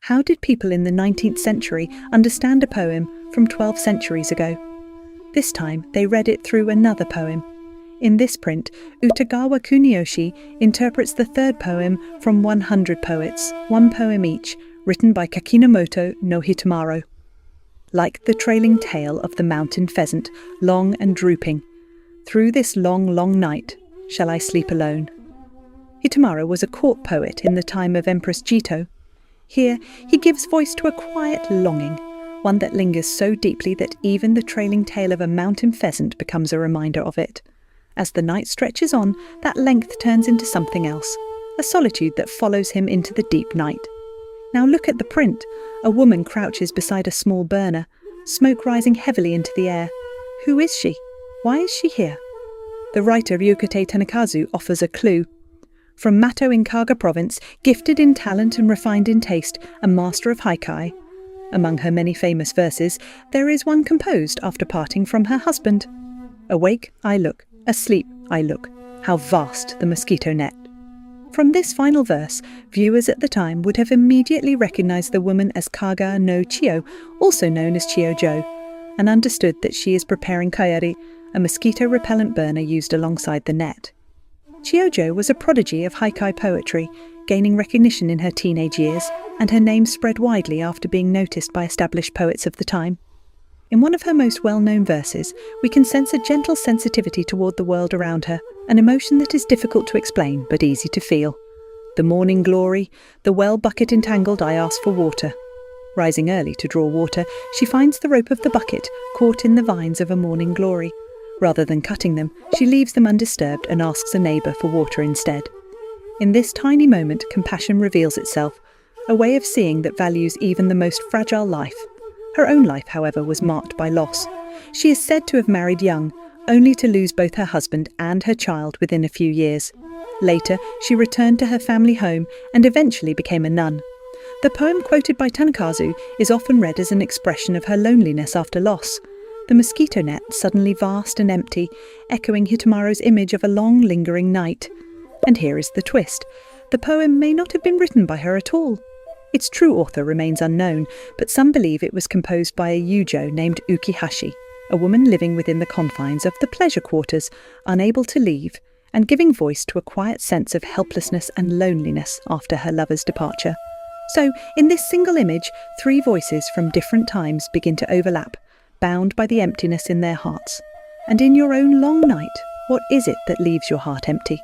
How did people in the 19th century understand a poem from 12 centuries ago? This time, they read it through another poem. In this print, Utagawa Kuniyoshi interprets the third poem from 100 poets, one poem each, written by Kakinomoto no Hitomaro. Like the trailing tail of the mountain pheasant, long and drooping, through this long, long night shall I sleep alone. Hitomaro was a court poet in the time of Empress Chiyo. Here, he gives voice to a quiet longing, one that lingers so deeply that even the trailing tail of a mountain pheasant becomes a reminder of it. As the night stretches on, that length turns into something else, a solitude that follows him into the deep night. Now look at the print. A woman crouches beside a small burner, smoke rising heavily into the air. Who is she? Why is she here? The writer Ryukite Tanikazu offers a clue. From Mato in Kaga province, gifted in talent and refined in taste, a master of haikai. Among her many famous verses, there is one composed after parting from her husband. Awake, I look. Asleep, I look. How vast the mosquito net. From this final verse, viewers at the time would have immediately recognized the woman as Kaga no Chiyo, also known as Chiyo, and understood that she is preparing kayari, a mosquito-repellent burner used alongside the net. Chiyo was a prodigy of haikai poetry, gaining recognition in her teenage years, and her name spread widely after being noticed by established poets of the time. In one of her most well-known verses, we can sense a gentle sensitivity toward the world around her, an emotion that is difficult to explain but easy to feel. The morning glory, the well bucket entangled, I ask for water. Rising early to draw water, she finds the rope of the bucket caught in the vines of a morning glory. Rather than cutting them, she leaves them undisturbed and asks a neighbour for water instead. In this tiny moment, compassion reveals itself, a way of seeing that values even the most fragile life. Her own life, however, was marked by loss. She is said to have married young, only to lose both her husband and her child within a few years. Later, she returned to her family home and eventually became a nun. The poem quoted by Tanikazu is often read as an expression of her loneliness after loss. The mosquito net suddenly vast and empty, echoing Hitomaro's image of a long, lingering night. And here is the twist. The poem may not have been written by her at all. Its true author remains unknown, but some believe it was composed by a yujo named Ukihashi, a woman living within the confines of the pleasure quarters, unable to leave, and giving voice to a quiet sense of helplessness and loneliness after her lover's departure. So, in this single image, three voices from different times begin to overlap, bound by the emptiness in their hearts. And in your own long night, what is it that leaves your heart empty?